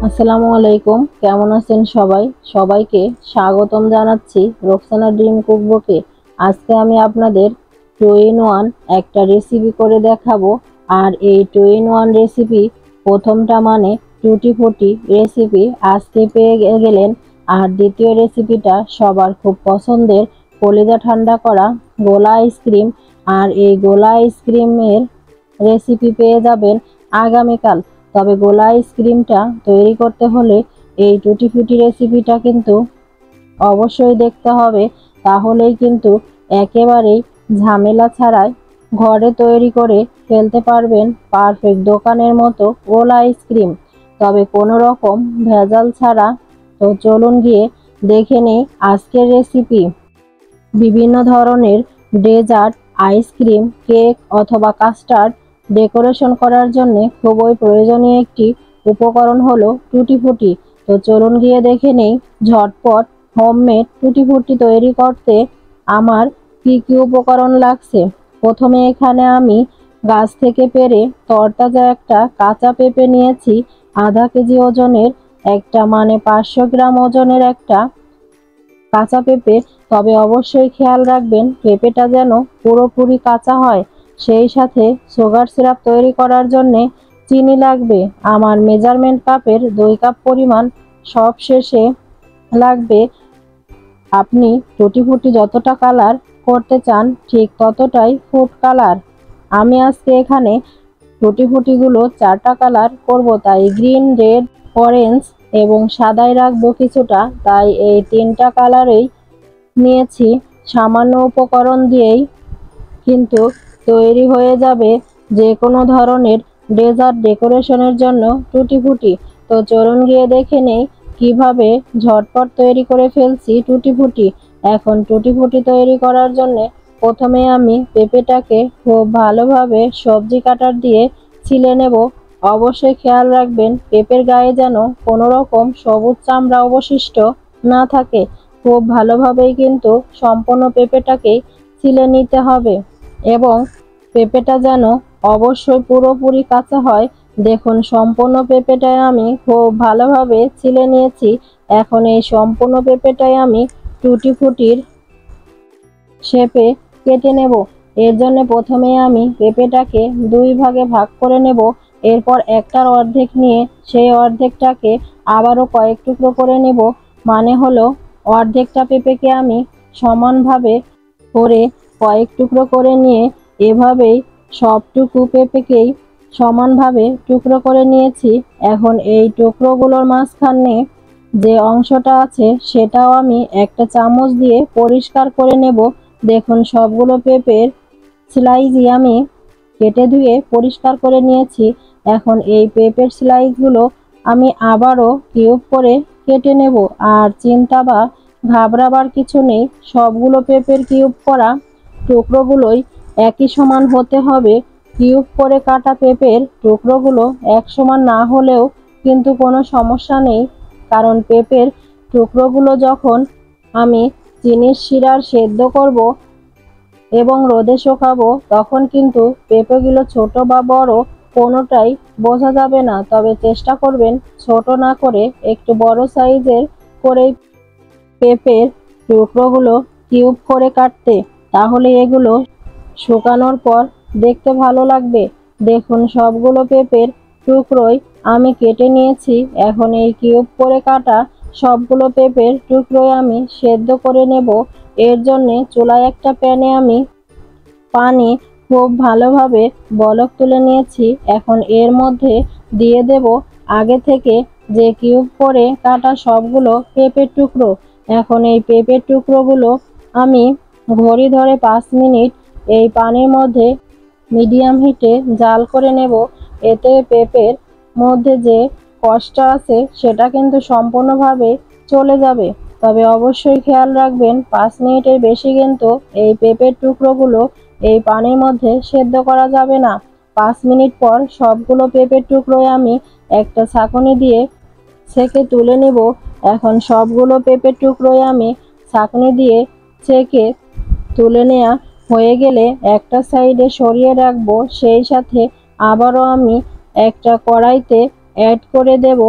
আসসালামু আলাইকুম। কেমন আছেন সবাই? সবাইকে স্বাগতম জানাচ্ছি রোকসানা ড্রিম কুকবুকে। আজকে আমি আপনাদের 2 in 1 একটা রেসিপি করে দেখাবো। আর এই 2 in 1 রেসিপি প্রথমটা মানে টুটি ফুটি রেসিপি আজকে পেয়ে গেলেন। আর দ্বিতীয় রেসিপিটা সবার খুব পছন্দের কলিজা ঠান্ডা করা গোলা আইসক্রিম। আর এই গোলা আইসক্রিমের রেসিপি পেয়ে যাবেন আগামীকাল। তবে গোলা আইসক্রিমটা তৈরি করতে হলে এই টুটি ফুটি রেসিপিটা কিন্তু অবশ্যই দেখতে হবে, তাহলেই কিন্তু একেবারেই ঝামেলা ছাড়াই ঘরে তৈরি করে ফেলতে পারবেন পারফেক্ট দোকানের মতো গোলা আইসক্রিম, তবে কোনো রকম ভেজাল ছাড়া। তো চলুন গিয়ে দেখে নেই আজকের রেসিপি। বিভিন্ন ধরনের ডেজার্ট, আইসক্রিম, কেক অথবা কাস্টার্ড ডেকোরেশন করার জন্য খুবই প্রয়োজনীয় একটি উপকরণ হলো টুটি ফুটি। তো চলুন গিয়ে দেখে নেই ঝটপট হোমমেড টুটি ফুটি তৈরি করতে আমার কি কি উপকরণ লাগছে। প্রথমে এখানে আমি গাছ থেকে পেড়ে তরতাজা একটা কাঁচা পেঁপে নিয়েছি। আধা কেজি ওজনের একটা মানে 500 গ্রাম ওজনের একটা কাঁচা পেঁপে। তবে অবশ্যই খেয়াল রাখবেন পেঁপেটা যেন পুরোপুরি কাঁচা হয়। সেই সাথে সুগার সিরাপ তৈরি করার জন্যে চিনি লাগবে। আমার মেজারমেন্ট কাপের 2 কাপ পরিমাণ। সব শেষে লাগবে আপনি টুটি ফুটি যতটা কালার করতে চান ঠিক ততটাই ফুড কালার। আমি আজকে এখানে টুটি ফুটিগুলো 4টা কালার করব, তাই গ্রিন, রেড, অরেঞ্জ এবং সাদাই রাখবো কিছুটা, তাই এই 3টা কালারেই নিয়েছি। সামান্য উপকরণ দিয়েই কিন্তু তৈরি হয়ে যাবে যে কোনো ধরনের ডেজার্ট ডেকোরেশনের জন্য টুটি ফুটি। তো চলুন গিয়ে দেখে নেই কিভাবে ঝটপট তৈরি করে ফেলছি টুটি ফুটি। এখন টুটি ফুটি তৈরি করার জন্য প্রথমে আমি পেঁপেটাকে খুব ভালোভাবে সবজি কাটার দিয়ে ছিলে নেব। অবশ্যই খেয়াল রাখবেন পেঁপের গায়ে যেন কোনো রকম সবুজ চামড়া অবশিষ্ট না থাকে। খুব ভালোভাবেই কিন্তু সম্পূর্ণ পেঁপেটাকেই ছিলে নিতে হবে এবং পেঁপেটা যেন অবশ্যই পুরোপুরি কাঁচা হয়। দেখুন সম্পূর্ণ পেঁপেটাই আমি খুব ভালোভাবে ছিলে নিয়েছি। এখন এই সম্পূর্ণ পেঁপেটাই আমি টুটি ফুটির শেপে কেটে নেব। এর জন্য প্রথমে আমি পেঁপেটাকে 2 ভাগে ভাগ করে নেব। এরপর একটার অর্ধেক নিয়ে সেই অর্ধেকটাকে আবারও কয়েক টুকরো করে নেব। মানে হলো অর্ধেকটা পেঁপেকে আমি সমানভাবে করে কয়েক টুকরো করে নিয়ে এভাবেই সবটুকু পেঁপেকেই সমানভাবে টুকরো করে নিয়েছি। এখন এই টুকরোগুলোর মাঝখানে যে অংশটা আছে সেটাও আমি একটা চামচ দিয়ে পরিষ্কার করে নেব। দেখুন সবগুলো পেঁপের স্লাইসই আমি কেটে ধুয়ে পরিষ্কার করে নিয়েছি। এখন এই পেঁপের স্লাইসগুলো আমি আবারও কিউব করে কেটে নেব। আর চিন্তা বা ঘাবড়াবার কিছু নেই, সবগুলো পেঁপের কিউব করা টুকরোগুলোই একই সমান হতে হবে। কিউব করে কাটা পেঁপের টুকরোগুলো এক সমান না হলেও কিন্তু কোনো সমস্যা নেই, কারণ পেঁপের টুকরোগুলো যখন আমি চিনির শিরার সেদ্ধ করব এবং রোদে শুকাবো তখন কিন্তু পেঁপেগুলো ছোট বা বড় কোনোটাই বোঝা যাবে না। তবে চেষ্টা করবেন ছোট না করে একটু বড় সাইজের করেই পেঁপের টুকরোগুলো কিউব করে কাটতে, তাহলে এগুলো শুকানোর পর দেখতে ভালো লাগবে। দেখুন সবগুলো পেঁপের টুকরোই আমি কেটে নিয়েছি। এখন এই কিউব করে কাটা সবগুলো পেঁপের টুকরোই আমি সেদ্ধ করে নেব। এর জন্য চুলায় একটা প্যানে আমি পানি খুব ভালোভাবে বলক তুলে নিয়েছি। এখন এর মধ্যে দিয়ে দেব আগে থেকে যে কিউব করে কাটা সবগুলো পেঁপের টুকরো। এখন এই পেঁপের টুকরোগুলো আমি ঘড়ি ধরে 5 মিনিট এই পানির মধ্যে মিডিয়াম হিটে জাল করে নেব। এতে পেঁপের মধ্যে যে কষটা আছে সেটা কিন্তু সম্পূর্ণভাবে চলে যাবে। তবে অবশ্যই খেয়াল রাখবেন 5 মিনিটের বেশি কিন্তু এই পেঁপের টুকরোগুলো এই পানির মধ্যে সেদ্ধ করা যাবে না। 5 মিনিট পর সবগুলো পেঁপের টুকরোই আমি একটা ছাঁকনি দিয়ে ছেঁকে তুলে নেব। এখন সবগুলো পেঁপের টুকরোই আমি ছাঁকনি দিয়ে ছেঁকে তুলে নেওয়া হয়ে গেলে একটা সাইডে সরিয়ে রাখবো। সেই সাথে আবারও আমি একটা কড়াইতে অ্যাড করে দেব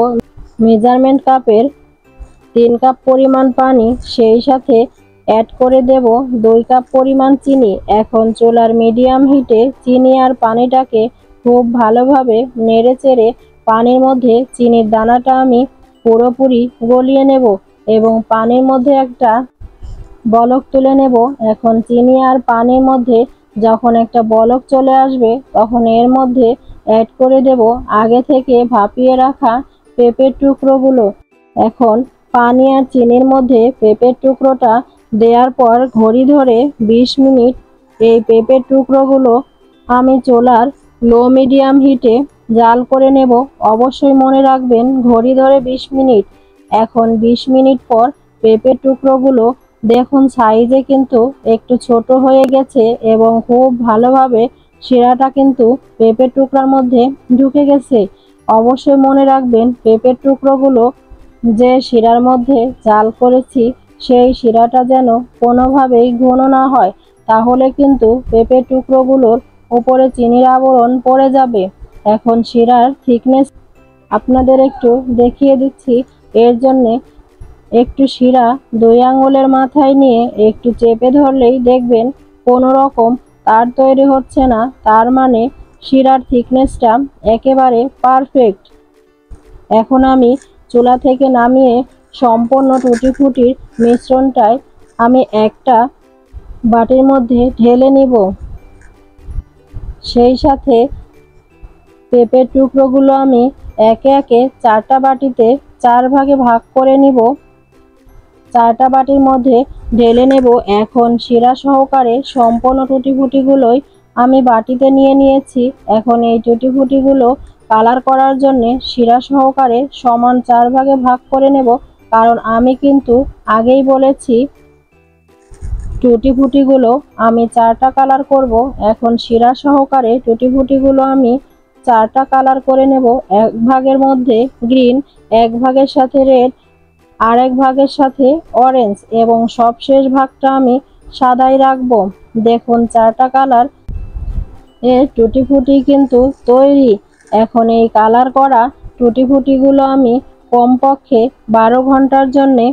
মেজারমেন্ট কাপের 3 কাপ পরিমাণ পানি, সেই সাথে অ্যাড করে দেব 2 কাপ পরিমাণ চিনি। এখন চুলার মিডিয়াম হিটে চিনি আর পানিটাকে খুব ভালোভাবে নেড়েচেড়ে পানির মধ্যে চিনির দানাটা আমি পুরোপুরি গলিয়ে নেব এবং পানির মধ্যে একটা বলক তুলে নেব। এখন চিনি আর পানির মধ্যে যখন একটা বলক চলে আসবে তখন এর মধ্যে অ্যাড করে দেব আগে থেকে ভাপিয়ে রাখা পেঁপের টুকরোগুলো। এখন পানি আর চিনির মধ্যে পেঁপের টুকরোটা দেওয়ার পর ঘড়ি ধরে 20 মিনিট এই পেঁপের টুকরোগুলো আমি চুলার লো মিডিয়াম হিটে জাল করে নেব। অবশ্যই মনে রাখবেন ঘড়ি ধরে 20 মিনিট। এখন 20 মিনিট পর পেঁপের টুকরোগুলো দেখুন সাইজে কিন্তু একটু ছোট হয়ে গেছে এবং খুব ভালোভাবে শিরাটা কিন্তু পেঁপের টুকরার মধ্যে ঢুকে গেছে। অবশ্যই মনে রাখবেন পেঁপের টুকরোগুলো যে শিরার মধ্যে জাল করেছি সেই শিরাটা যেন কোনোভাবেই ঘন না হয়, তাহলে কিন্তু পেঁপের টুকরোগুলোর উপরে চিনির আবরণ পড়ে যাবে। এখন শিরার থিকনেস আপনাদের একটু দেখিয়ে দিচ্ছি। এর জন্যে একটু শিরা 2 আঙ্গুলের মাথায় নিয়ে একটু চেপে ধরলেই দেখবেন কোনো রকম তার তৈরি হচ্ছে না, তার মানে শিরার থিকনেসটা একেবারে পারফেক্ট। এখন আমি চুলা থেকে নামিয়ে সম্পূর্ণ টুটি ফুটির মিশ্রণটায় আমি একটা বাটির মধ্যে ঢেলে নিব। সেই সাথে পেঁপের টুকরোগুলো আমি একে একে 4টা বাটিতে 4 ভাগে ভাগ করে নিব। 4টা বাটির মধ্যে ঢেলে নেব। এখন শিরা সহকারে সম্পূর্ণ টুটি ফুটিগুলোই আমি বাটিতে নিয়ে নিয়েছি। এখন এই টুটি ফুটিগুলো কালার করার জন্য শিরা সহকারে সমান 4 ভাগে ভাগ করে নেব, কারণ আমি কিন্তু আগেই বলেছি টুটি ফুটিগুলো আমি 4টা কালার করব। এখন শিরা সহকারে টুটি ফুটিগুলো আমি 4টা কালার করে নেব। 1 ভাগের মধ্যে গ্রিন, 1 ভাগের সাথে রেড, আর 1 ভাগের সাথে অরেঞ্জ এবং সবশেষ ভাগটা আমি সাদাই রাখবো। দেখুন 4টা কালার এর টুটি ফুটি কিন্তু তৈরি। এখন এই কালার করা টুটি ফুটিগুলো আমি কমপক্ষে 12 ঘন্টার জন্যে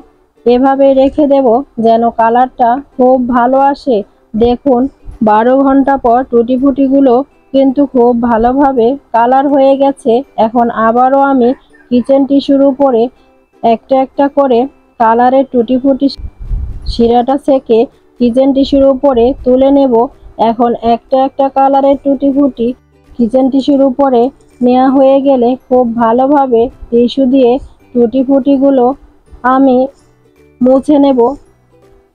এভাবে রেখে দেব যেন কালারটা খুব ভালো আসে। দেখুন 12 ঘন্টা পর টুটি ফুটিগুলো কিন্তু খুব ভালোভাবে কালার হয়ে গেছে। এখন আবারও আমি কিচেন টিস্যুর উপরে একটা একটা করে কালারের টুটি ফুটি শিরাটা সেকে কিচেন টিস্যুর উপরে তুলে নেব। এখন একটা একটা কালারের টুটি ফুটি কিচেন টিস্যুর উপরে নেওয়া হয়ে গেলে খুব ভালোভাবে টিস্যু দিয়ে টুটি ফুটিগুলো আমি মুছে নেব।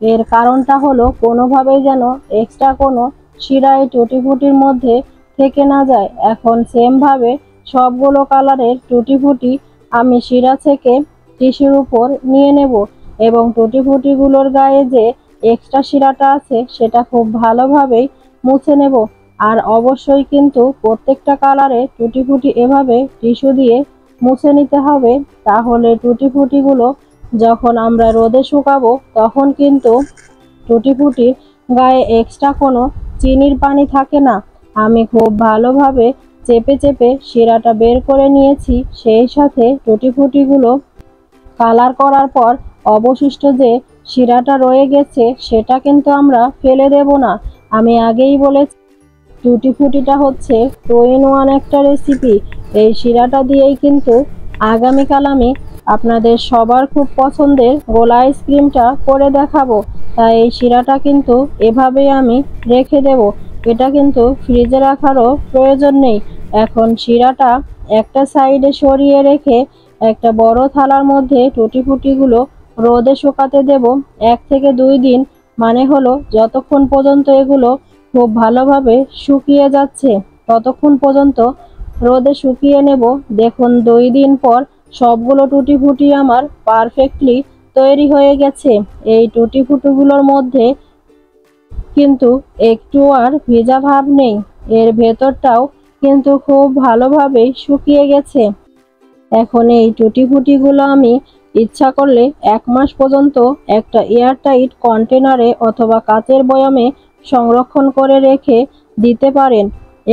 এর কারণটা হলো কোনোভাবেই যেন এক্সট্রা কোনো শিরা এই টুটি ফুটির মধ্যে থেকে না যায়। এখন সেমভাবে সবগুলো কালারের টুটি ফুটি আমি শিরা থেকে টিস্যুর উপর নিয়ে নেব এবং টুটি ফুটিগুলোর গায়ে যে এক্সট্রা শিরাটা আছে সেটা খুব ভালোভাবেই মুছে নেব। আর অবশ্যই কিন্তু প্রত্যেকটা কালারে টুটি ফুটি এভাবে টিস্যু দিয়ে মুছে নিতে হবে, তাহলে টুটি ফুটিগুলো যখন আমরা রোদে শুকাবো তখন কিন্তু টুটি ফুটির গায়ে এক্সট্রা কোনো চিনির পানি থাকে না। আমি খুব ভালোভাবে চেপে চেপে শিরাটা বের করে নিয়েছি। সেই সাথে টুটি ফুটিগুলো কালার করার পর অবশিষ্ট যে শিরাটা রয়ে গেছে সেটা কিন্তু আমরা ফেলে দেব না। আমি আগেই বলেছি টুটি ফুটিটা হচ্ছে 2 in 1 একটা রেসিপি। এই শিরাটা দিয়েই কিন্তু আগামীকাল আমি আপনাদের সবার খুব পছন্দের গোলা আইসক্রিমটা করে দেখাবো। তাই এই শিরাটা কিন্তু এভাবেই আমি রেখে দেব, এটা কিন্তু ফ্রিজে রাখারও প্রয়োজন নেই। এখন শিরাটা একটা সাইডে সরিয়ে রেখে একটা বড় থালার মধ্যে টুটি ফুটিগুলো রোদে শুকাতে দেব 1 থেকে 2 দিন, মানে হলো যতক্ষণ পর্যন্ত এগুলো খুব ভালোভাবে শুকিয়ে যাচ্ছে ততক্ষণ পর্যন্ত রোদে শুকিয়ে নেব। দেখুন 2 দিন পর সবগুলো টুটি ফুটি আমার পারফেক্টলি তৈরি হয়ে গেছে। এই টুটি ফুটিগুলোর মধ্যে কিন্তু একটু আর ভেজা ভাব নেই, এর ভেতরটাও কিন্তু খুব ভালোভাবেই শুকিয়ে গেছে। এখন এই টুটি ফুটিগুলো আমি ইচ্ছা করলে 1 মাস পর্যন্ত একটা এয়ারটাইট কন্টেনারে অথবা কাচের বয়ামে সংরক্ষণ করে রেখে দিতে পারেন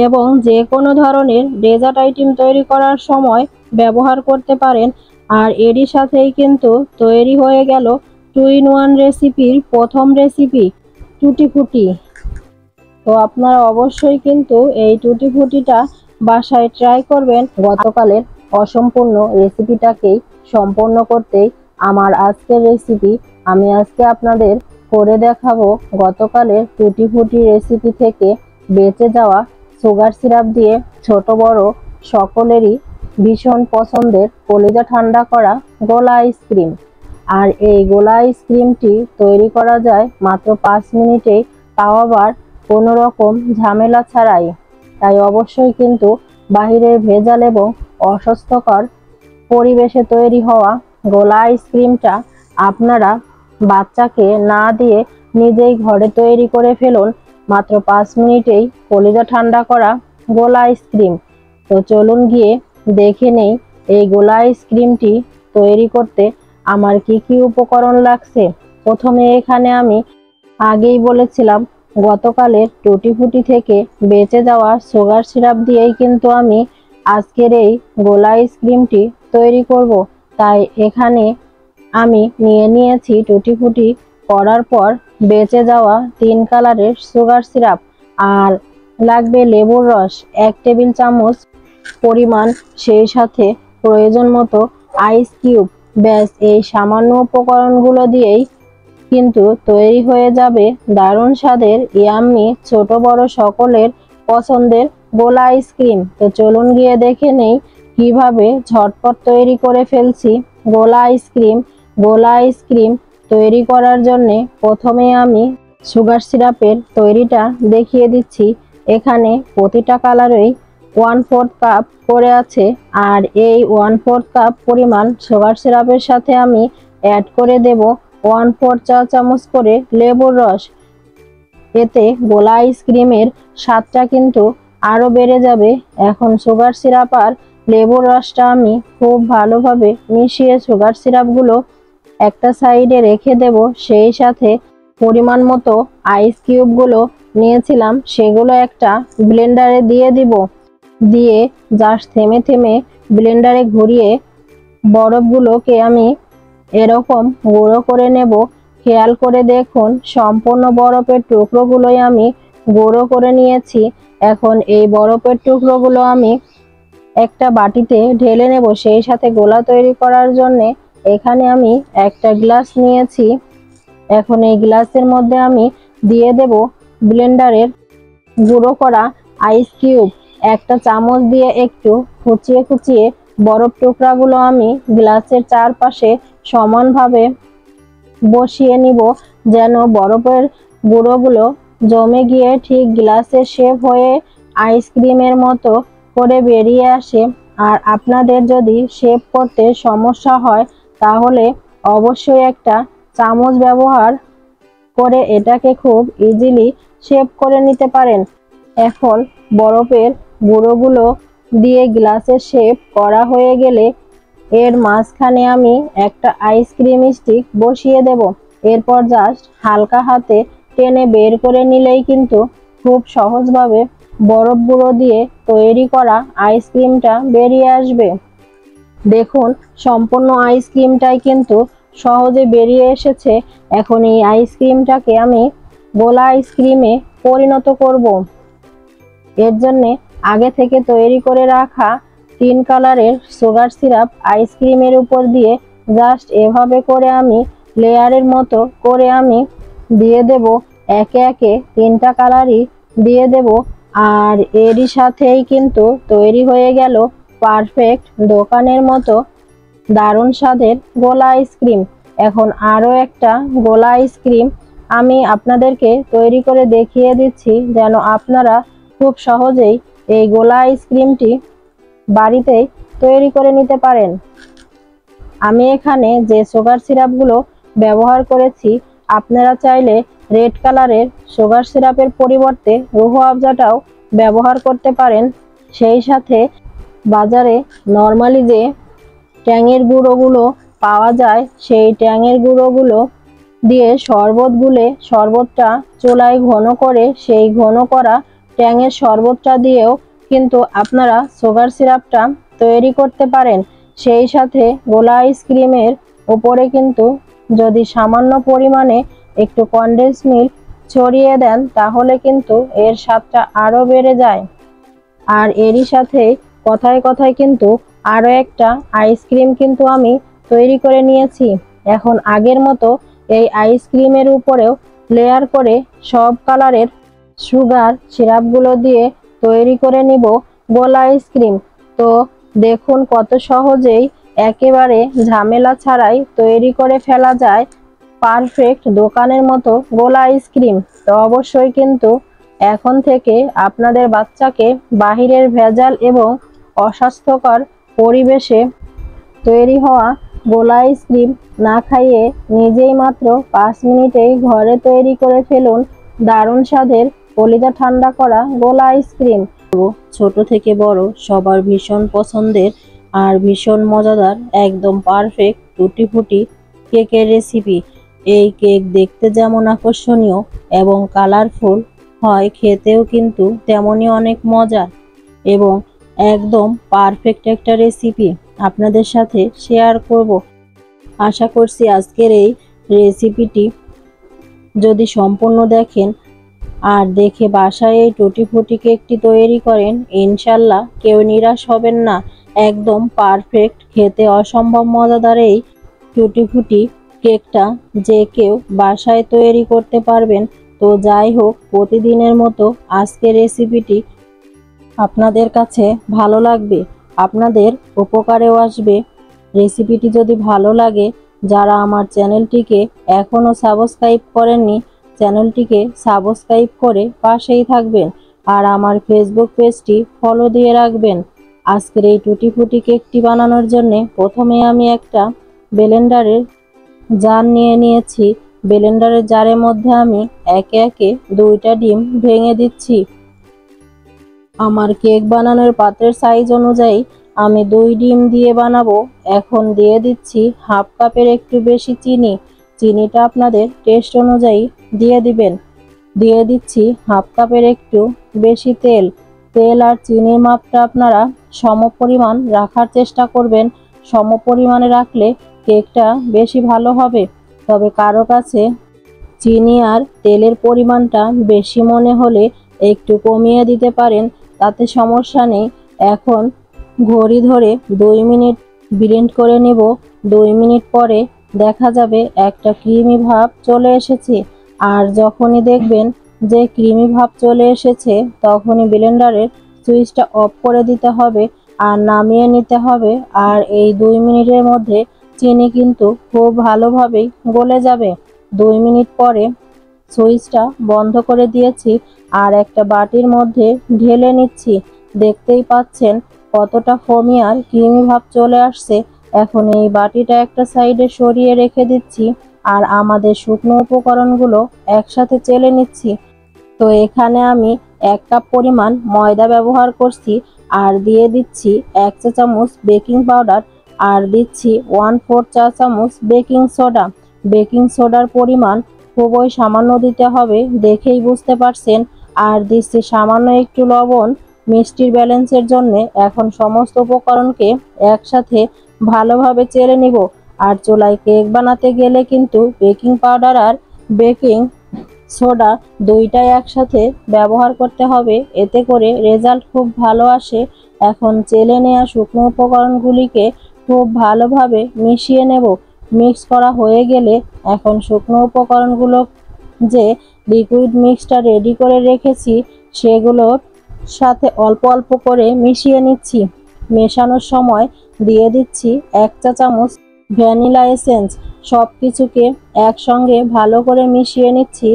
এবং যে কোনো ধরনের ডেজার্ট আইটেম তৈরি করার সময় ব্যবহার করতে পারেন। আর এরই সাথেই কিন্তু তৈরি হয়ে গেল 2 in 1 রেসিপির প্রথম রেসিপি টুটি ফুটি। তো আপনারা অবশ্যই কিন্তু এই টুটি ফুটিটা বাসায় ট্রাই করবেন। গতকালের অসম্পূর্ণ রেসিপিটাকেই সম্পূর্ণ করতেই আমার আজকের রেসিপি। আমি আজকে আপনাদের করে দেখাবো গতকালের টুটি ফুটি রেসিপি থেকে বেঁচে যাওয়া সুগার সিরাপ দিয়ে ছোট বড় সকলেরই ভীষণ পছন্দের কলিজা ঠান্ডা করা গোলা আইসক্রিম। আর এই গোলা আইসক্রিমটি তৈরি করা যায় মাত্র 5 মিনিটেই, তাও আবার কোনো রকম ঝামেলা ছাড়াই। তাই অবশ্যই কিন্তু বাহিরের ভেজাল এবং অস্বাস্থ্যকর পরিবেশে তৈরি হওয়া গোলা আইসক্রিমটা আপনারা বাচ্চাকে না দিয়ে নিজেই ঘরে তৈরি করে ফেলুন মাত্র 5 মিনিটেই কলিজা ঠান্ডা করা গোলা আইসক্রিম। তো চলুন গিয়ে দেখে নেই এই গোলা আইসক্রিমটি তৈরি করতে আমার কি কি উপকরণ লাগছে। প্রথমে এখানে আমি আগেই বলেছিলাম গতকালের টুটি ফুটি থেকে বেঁচে যাওয়া সুগার সিরাপ দিয়েই কিন্তু আমি আজকের এই গোলা আইসক্রিমটি তৈরি করব। তাই এখানে আমি নিয়ে নিয়েছি টুটি ফুটি করার পর বেঁচে যাওয়া 3 কালারের সুগার সিরাপ, আর লাগবে লেবুর রস 1 টেবিল চামচ পরিমাণ, সেই সাথে প্রয়োজন মতো আইস কিউব। ব্যাস এই সামান্য উপকরণগুলো দিয়েই কিন্তু তৈরি হয়ে যাবে দারুণ স্বাদের ইয়াম্মি ছোট বড় সকলের পছন্দের গোলা আইসক্রিম। তো চলুন গিয়ে দেখে নেই কিভাবে ঝটপট তৈরি করে ফেলছি গোলা আইসক্রিম। গোলা আইসক্রিম তৈরি করার জন্য প্রথমে আমি সুগার সিরাপের তৈরিটা দেখিয়ে দিচ্ছি। এখানে প্রতিটা কালারেই 1/4 কাপ করে আছে, আর এই 1/4 কাপ পরিমাণ সুগার সিরাপের সাথে আমি অ্যাড করে দেব 1/4 চা চামচ করে লেবুর রস। এতে গোলা আইসক্রিমের স্বাদটা কিন্তু আরো বেড়ে যাবে। এখন সুগার সিরাপ আর লেবুর রসটা আমি খুব ভালোভাবে মিশিয়ে সুগার সিরাপগুলো একটা সাইডে রেখে দেব। সেই সাথে পরিমাণ মতো আইস কিউবগুলো নিয়েছিলাম সেগুলো একটা ব্লেন্ডারে দিয়ে দিব। দিয়ে জাস্ট থেমে থেমে ব্লেন্ডারে ঘুরিয়ে বরফগুলোকে আমি এরকম গুঁড়ো করে নেব। খেয়াল করে দেখুন সম্পূর্ণ বরফের টুকরোগুলোই আমি গুঁড়ো করে নিয়েছি। এখন এই বরফের টুকরোগুলো আমি একটা বাটিতে ঢেলে নেব। সেই সাথে গোলা তৈরি করার জন্য এখানে আমি একটা গ্লাস নিয়েছি। এখন এই গ্লাসের মধ্যে আমি দিয়ে দেব ব্লেন্ডারের গুঁড়ো করা আইস কিউব। একটা চামচ দিয়ে একটু কুচিয়ে কুচিয়ে বরফ টুকরাগুলো আমি গ্লাসের চারপাশে সমানভাবে বসিয়ে নিব, যেন বরফের গুঁড়োগুলো জমে গিয়ে ঠিক গ্লাসের শেপ হয়ে আইসক্রিমের মতো করে বেরিয়ে আসে। আর আপনাদের যদি শেপ করতে সমস্যা হয় তাহলে অবশ্যই একটা চামচ ব্যবহার করে এটাকে খুব ইজিলি শেপ করে নিতে পারেন। এখন বরফের গুঁড়োগুলো দিয়ে গ্লাসের শেপ করা হয়ে গেলে এর মাঝখানে আমি একটা আইসক্রিম স্টিক বসিয়ে দেব। এরপর জাস্ট হালকা হাতে টেনে বের করে নিলেই কিন্তু খুব সহজভাবে বরফ গুঁড়ো দিয়ে তৈরি করা আইসক্রিমটা বেরিয়ে আসবে। দেখুন সম্পূর্ণ আইসক্রিমটাই কিন্তু সহজে বেরিয়ে এসেছে। এখন এই আইসক্রিমটাকে আমি গোলা আইসক্রিমে পরিণত করব। এর জন্য আগে থেকে তৈরি করে রাখা 3 কালারের সুগার সিরাপ আইসক্রিমের উপর দিয়ে জাস্ট এভাবে করে আমি লেয়ারের মতো করে আমি দিয়ে দেব। একে একে 3টা কালারই দিয়ে দেব। আর এরই সাথেই কিন্তু তৈরি হয়ে গেল পারফেক্ট দোকানের মতো দারুণ স্বাদের গোলা আইসক্রিম। এখন আরও একটা গোলা আইসক্রিম আমি আপনাদেরকে তৈরি করে দেখিয়ে দিচ্ছি, যেন আপনারা খুব সহজেই এই গোলা আইসক্রিমটি বাড়িতেই তৈরি করে নিতে পারেন। আমি এখানে যে সুগার সিরাপগুলো ব্যবহার করেছি, আপনারা চাইলে রেড কালারের সুগার সিরাপের পরিবর্তে রুহ আফজাটাও ব্যবহার করতে পারেন। সেই সাথে বাজারে নর্মালি যে ট্যাঙের গুঁড়োগুলো পাওয়া যায় সেই ট্যাঙের গুঁড়োগুলো দিয়ে শরবত গুলে শরবতটা চুলায় ঘন করে সেই ঘন করা ট্যাঙের শরবতটা দিয়েও কিন্তু আপনারা সুগার সিরাপটা তৈরি করতে পারেন। সেই সাথে গোলা আইসক্রিমের উপরে কিন্তু যদি সামান্য পরিমাণে একটু কনডেন্স মিল্ক ছড়িয়ে দেন তাহলে কিন্তু এর স্বাদটা আরো বেড়ে যায়। আর এরই সাথে কথায় কথায় কিন্তু আরো একটা আইসক্রিম কিন্তু আমি তৈরি করে নিয়েছি। এখন আগের মতো এই আইসক্রিমের উপরেও লেয়ার করে সব কালারের সুগার সিরাপগুলো দিয়ে তৈরি করে নিব গোলা আইসক্রিম। তো দেখুন কত সহজেই একেবারে ঝামেলা ছাড়াই তৈরি করে ফেলা যায় পারফেক্ট দোকানের মতো গোলা আইসক্রিম। তো অবশ্যই কিন্তু এখন থেকে আপনাদের বাচ্চাকে বাহিরের ভেজাল এবং অস্বাস্থ্যকর পরিবেশে তৈরি হওয়া গোলা আইসক্রিম না খাইয়ে নিজেই মাত্র 5 মিনিটেই ঘরে তৈরি করে ফেলুন দারুণ স্বাদের কলিজা ঠান্ডা করা গোলা আইসক্রিম। ছোট থেকে বড় সবার ভীষণ পছন্দের আর ভীষণ মজাদার একদম পারফেক্ট টুটি ফুটি কেকের রেসিপি। এই কেক দেখতে যেমন আকর্ষণীয় এবং কালারফুল হয়, খেতেও কিন্তু তেমনই অনেক মজার এবং একদম পারফেক্ট একটা রেসিপি আপনাদের সাথে শেয়ার করব। আশা করছি আজকের এই রেসিপিটি যদি সম্পূর্ণ দেখেন আর দেখে বাসায় এই টুটি ফুটি কেকটি তৈরি করেন, ইনশাল্লাহ কেউ নিরাশ হবেন না। একদম পারফেক্ট, খেতে অসম্ভব মজাদার এই টুটি ফুটি কেকটা যে কেউ বাসায় তৈরি করতে পারবেন। তো যাই হোক, প্রতিদিনের মতো আজকের রেসিপিটি আপনাদের কাছে ভালো লাগবে, আপনাদের উপকারেও আসবে। রেসিপিটি যদি ভালো লাগে, যারা আমার চ্যানেলটিকে এখনও সাবস্ক্রাইব করেননি, চ্যানেলটিকে সাবস্ক্রাইব করে পাশেই থাকবেন আর আমার ফেসবুক পেজটি ফলো দিয়ে রাখবেন। আজকের এই টুটি ফুটি কেকটি বানানোর জন্য প্রথমে আমি একটা ব্লেন্ডারের জার নিয়ে নিয়েছি। ব্লেন্ডারের জারের মধ্যে আমি একে একে 2টা ডিম ভেঙে দিচ্ছি। আমার কেক বানানোর পাত্রের সাইজ অনুযায়ী আমি 2 ডিম দিয়ে বানাবো। এখন দিয়ে দিচ্ছি হাফ কাপের একটু বেশি চিনি। চিনিটা আপনাদের টেস্ট অনুযায়ী দিয়ে দিবেন। দিয়ে দিচ্ছি হাফ কাপের একটু বেশি তেল। তেল আর চিনির মাপটা আপনারা সমপরিমাণ রাখার চেষ্টা করবেন। সমপরিমাণে রাখলে কেকটা বেশি ভালো হবে। তবে কারো কাছে চিনি আর তেলের পরিমাণটা বেশি মনে হলে একটু কমিয়ে দিতে পারেন, তাতে সমস্যা নেই। এখন ঘড়ি ধরে 2 মিনিট ব্লেন্ড করে নেব। 2 মিনিট পরে দেখা যাবে একটা ক্রিমি ভাব চলে এসেছে। আর যখনই দেখবেন যে ক্রিমি ভাব চলে এসেছে, তখনই ব্লেন্ডারের সুইচটা অফ করে দিতে হবে আর নামিয়ে নিতে হবে। আর এই 2 মিনিটের মধ্যে চিনি কিন্তু খুব ভালোভাবেই গলে যাবে। 2 মিনিট পরে সুইচটা বন্ধ করে দিয়েছি আর একটা বাটির মধ্যে ঢেলে নিচ্ছি। দেখতেই পাচ্ছেন কতটা ফোমি আর ক্রিমি ভাব চলে আসছে। এখন এই বাটিটা একটা সাইডে সরিয়ে রেখে দিচ্ছি আর আমাদের শুকনো উপকরণগুলো একসাথে চেলে নিচ্ছি। তো এখানে আমি 1 কাপ পরিমাণ ময়দা ব্যবহার করছি আর দিয়ে দিচ্ছি 1 চা চামচ বেকিং পাউডার আর দিচ্ছি 1/4 চা চামচ বেকিং সোডা। বেকিং সোডার পরিমাণ খুবই সামান্য দিতে হবে, দেখেই বুঝতে পারছেন। আর দিচ্ছি সামান্য একটু লবণ মিষ্টির ব্যালেন্সের জন্য। এখন সমস্ত উপকরণকে একসাথে ভালোভাবে চেলে নিব। আর চুলায় কেক বানাতে গেলে কিন্তু বেকিং পাউডার আর বেকিং সোডা 2টাই একসাথে ব্যবহার করতে হবে, এতে করে রেজাল্ট খুব ভালো আসে। এখন চেলে নেওয়া শুকনো উপকরণগুলিকে খুব ভালোভাবে মিশিয়ে নেব। মিক্স করা হয়ে গেলে এখন শুকনো উপকরণগুলো যে লিকুইড মিক্সটা রেডি করে রেখেছি সেগুলোর সাথে অল্প অল্প করে মিশিয়ে নিচ্ছি। মেশানোর সময় দিয়ে দিচ্ছি 1 চা চামচ ভ্যানিলা এসেন্স। সব কিছুকে একসঙ্গে ভালো করে মিশিয়ে নিচ্ছি।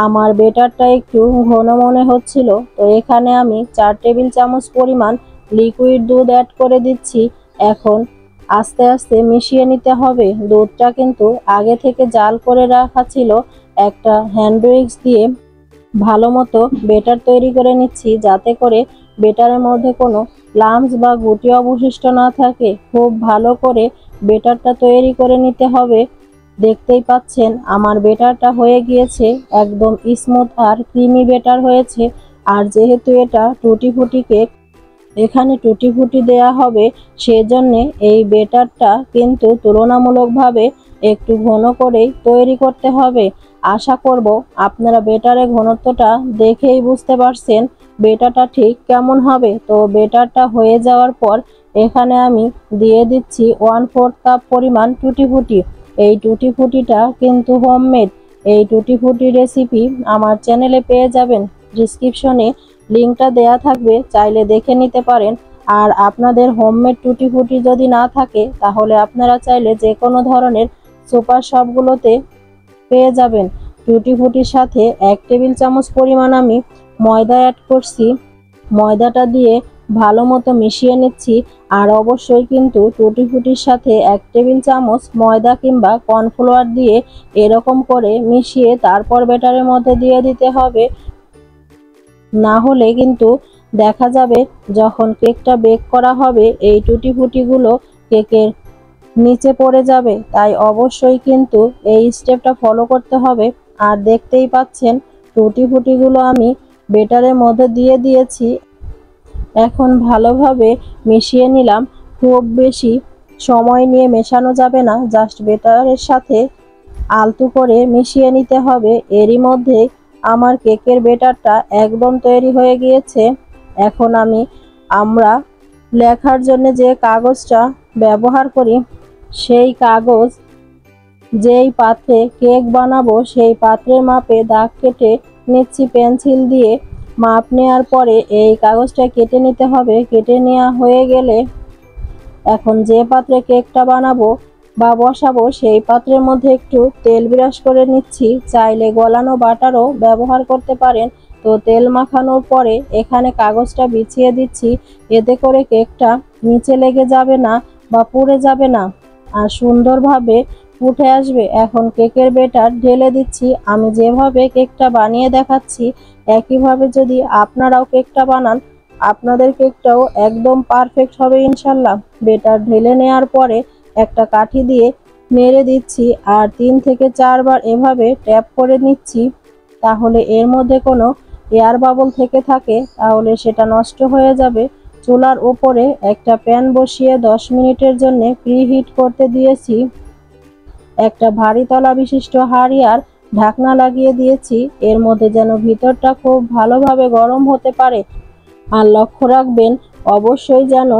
আমার বেটারটা একটু ঘন মনে হচ্ছিল, তো এখানে আমি 4 টেবিল চামচ পরিমাণ লিকুইড দুধ অ্যাড করে দিচ্ছি। এখন আস্তে আস্তে মিশিয়ে নিতে হবে। দুধটা কিন্তু আগে থেকে জাল করে রাখা ছিল। একটা হ্যান্ড উইক্স দিয়ে ভালো মতো বেটার তৈরি করে নিচ্ছি, যাতে করে বেটারের মধ্যে কোনো লাম্পস বা গুটি অবশিষ্ট না থাকে। খুব ভালো করে বেটারটা তৈরি করে নিতে হবে। দেখতেই পাচ্ছেন আমার বেটারটা হয়ে গিয়েছে, একদম স্মুথ আর ক্রিমি বেটার হয়েছে। আর যেহেতু এটা টুটি ফুটি কেক, এখানে টুটি ফুটি দেয়া হবে, সেজন্য এই বেটারটা কিন্তু তুলনামূলকভাবে একটু ঘন করেই তৈরি করতে হবে। আশা করব আপনারা বেটারের ঘনত্বটা দেখেই বুঝতে পারছেন বেটারটা ঠিক কেমন হবে। তো বেটারটা হয়ে যাওয়ার পর এখানে আমি দিয়ে দিচ্ছি 1/4 কাপ পরিমাণ টুটি ফুটি। এই টুটি ফুটিটা কিন্তু হোমমেড। এই টুটি ফুটি রেসিপি আমার চ্যানেলে পেয়ে যাবেন, ডিসক্রিপশনে লিঙ্কটা দেয়া থাকবে, চাইলে দেখে নিতে পারেন। আর আপনাদের হোমমেড টুটি ফুটি যদি না থাকে তাহলে আপনারা চাইলে যে কোনো ধরনের সুপার শপগুলোতে পেয়ে যাবেন। টুটি ফুটির সাথে 1 টেবিল চামচ পরিমাণ আমি ময়দা অ্যাড করছি। ময়দাটা দিয়ে ভালো মতো মিশিয়ে নিচ্ছি। আর অবশ্যই কিন্তু টুটি ফুটির সাথে 1 টেবিল চামচ ময়দা কিংবা কর্নফ্লাওয়ার দিয়ে এরকম করে মিশিয়ে তারপর ব্যাটারের মধ্যে দিয়ে দিতে হবে। না হলে কিন্তু দেখা যাবে যখন কেকটা বেক করা হবে এই টুটি ফুটিগুলো কেকের নিচে পড়ে যাবে। তাই অবশ্যই কিন্তু এই স্টেপটা ফলো করতে হবে। আর দেখতেই পাচ্ছেন টুটি ফুটিগুলো আমি বেটারের মধ্যে দিয়ে দিয়েছি। এখন ভালোভাবে মিশিয়ে নিলাম। খুব বেশি সময় নিয়ে মেশানো যাবে না, জাস্ট বেটারের সাথে আলতো করে মিশিয়ে নিতে হবে। এরই মধ্যে আমার কেকের বেটারটা একদম তৈরি হয়ে গিয়েছে। এখন আমরা লেখার জন্য যে কাগজটা ব্যবহার করি সেই কাগজ, যেই পাত্রে কেক বানাবো সেই পাত্রের মাপে দাগ কেটে নিচ্ছি পেন্সিল দিয়ে। মাপ নেওয়ার পরে এই কাগজটা কেটে নিতে হবে। কেটে নেওয়া হয়ে গেলে এখন যে পাত্রে কেকটা বানাবো বা বসাবো সেই পাত্রের মধ্যে একটু তেল ব্রাশ করে নিচ্ছি। চাইলে গলানো বাটারও ব্যবহার করতে পারেন। তো তেল মাখানোর পরে এখানে কাগজটা বিছিয়ে দিচ্ছি, এতে করে কেকটা নিচে লেগে যাবে না বা পুড়ে যাবে না, আর সুন্দরভাবে উঠে আসবে। এখন কেকের বেটার ঢেলে দিচ্ছি। আমি যেভাবে কেকটা বানিয়ে দেখাচ্ছি একইভাবে যদি আপনারাও কেকটা বানান আপনাদের কেকটাও একদম পারফেক্ট হবে ইনশাল্লাহ। বেটার ঢেলে নেওয়ার পরে একটা কাঠি দিয়ে নেড়ে দিচ্ছি আর 3 থেকে 4 বার এভাবে ট্যাপ করে নিচ্ছি। তাহলে এর মধ্যে কোনো এয়ার বাবল থেকে থাকে তাহলে সেটা নষ্ট হয়ে যাবে। চুলার উপরে একটা প্যান বসিয়ে 10 মিনিটের জন্য প্রিহিট করতে দিয়েছি। একটা ভারী তলা বিশিষ্ট হাঁড়ি আর ঢাকনা লাগিয়ে দিয়েছি, এর মধ্যে যেন ভিতরটা খুব ভালোভাবে গরম হতে পারে। আর লক্ষ্য রাখবেন অবশ্যই যেন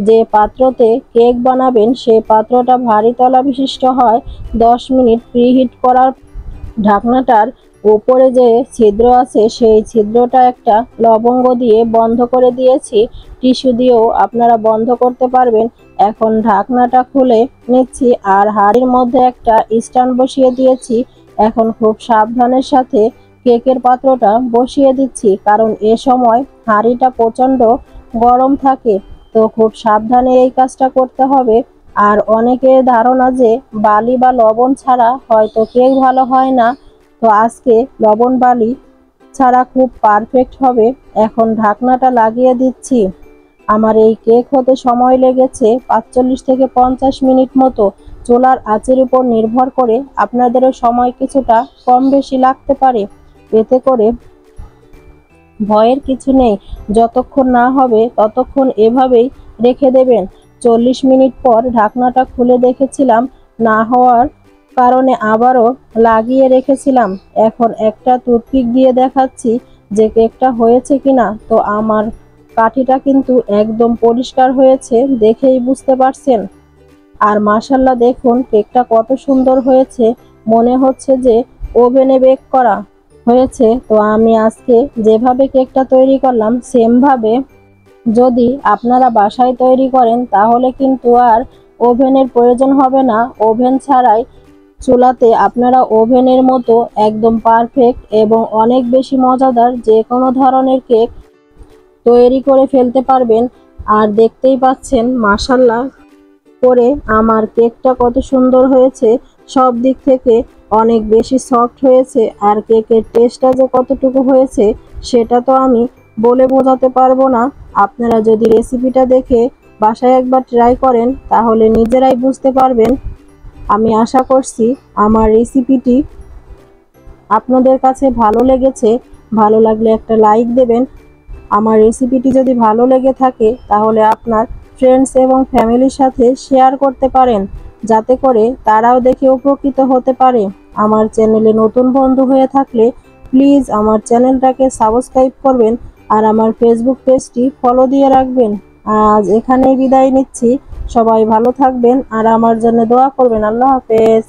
যে পাত্রতে কেক বানাবেন সেই পাত্রটা ভারী তলা বিশিষ্ট হয়। 10 মিনিট প্রিহিট করার ঢাকনাটার উপরে যে ছিদ্র আছে সেই ছিদ্রটা একটা লবঙ্গ দিয়ে বন্ধ করে দিয়েছি। টিস্যু দিয়েও আপনারা বন্ধ করতে পারবেন। এখন ঢাকনাটা খুলে নিচ্ছি আর হাঁড়ির মধ্যে একটা স্ট্যান্ড বসিয়ে দিয়েছি। এখন খুব সাবধানের সাথে কেকের পাত্রটা বসিয়ে দিচ্ছি, কারণ এ সময় হাঁড়িটা প্রচণ্ড গরম থাকে। তো খুব সাবধানে এই কাজটা করতে হবে। আর অনেকের ধারণা যে বালি বা লবণ ছাড়া হয়তো কেক ভালো হয় না, তো আজকে লবণ বালি ছাড়া খুব পারফেক্ট হবে। এখন ঢাকনাটা লাগিয়ে দিচ্ছি। আমার এই কেক হতে সময় লেগেছে 45 থেকে 50 মিনিট মতো। চুলার আঁচের উপর নির্ভর করে আপনাদেরও সময় কিছুটা কম বেশি লাগতে পারে। এতে করে ভয়ের কিছু নেই, যতক্ষণ না হবে ততক্ষণ এভাবেই রেখে দেবেন। 40 মিনিট পর ঢাকনাটা খুলে দেখেছিলাম, না হওয়ার কারণে আবারও লাগিয়ে রেখেছিলাম। এখন একটা টুথপিক দিয়ে দেখাচ্ছি যে কেকটা হয়েছে কিনা। তো আমার কাঠিটা কিন্তু একদম পরিষ্কার হয়েছে, দেখেই বুঝতে পারছেন। আর মাশাআল্লাহ দেখুন কেকটা কত সুন্দর হয়েছে, মনে হচ্ছে যে ওভেনে বেক করা হয়েছে। তো আমি আজকে যেভাবে কেকটা তৈরি করলাম সেমভাবে যদি আপনারা বাসায় তৈরি করেন তাহলে কিন্তু আর ওভেনের প্রয়োজন হবে না। ওভেন ছাড়াই চুলাতে আপনারা ওভেনের মতো একদম পারফেক্ট এবং অনেক বেশি মজাদার যে কোনো ধরনের কেক তৈরি করে ফেলতে পারবেন। আর দেখতেই পাচ্ছেন মাশাআল্লাহ করে আমার কেকটা কত সুন্দর হয়েছে, সব দিক থেকে অনেক বেশি সফট হয়েছে। আর কেকের টেস্টটা যে কতটুকু হয়েছে সেটা তো আমি বলে বোঝাতে পারবো না। আপনারা যদি রেসিপিটা দেখে বাসায় একবার ট্রাই করেন তাহলে নিজেরাই বুঝতে পারবেন। আমি আশা করছি আমার রেসিপিটি আপনাদের কাছে ভালো লেগেছে। ভালো লাগলে একটা লাইক দেবেন আমার রেসিপিটি যদি ভালো লেগে থাকে তাহলে আপনার ফ্রেন্ডস এবং ফ্যামিলির সাথে শেয়ার করতে পারেন, যাতে করে তারাও দেখে উপকৃত হতে পারে। আমার চ্যানেলে নতুন বন্ধু হয়ে থাকলে প্লিজ আমার চ্যানেলটাকে সাবস্ক্রাইব করবেন আর আমার ফেসবুক পেজটি ফলো দিয়ে রাখবেন। আজ এখানেই বিদায় নিচ্ছি। সবাই ভালো থাকবেন আর আমার জন্য দোয়া করবেন। আল্লাহ হাফেজ।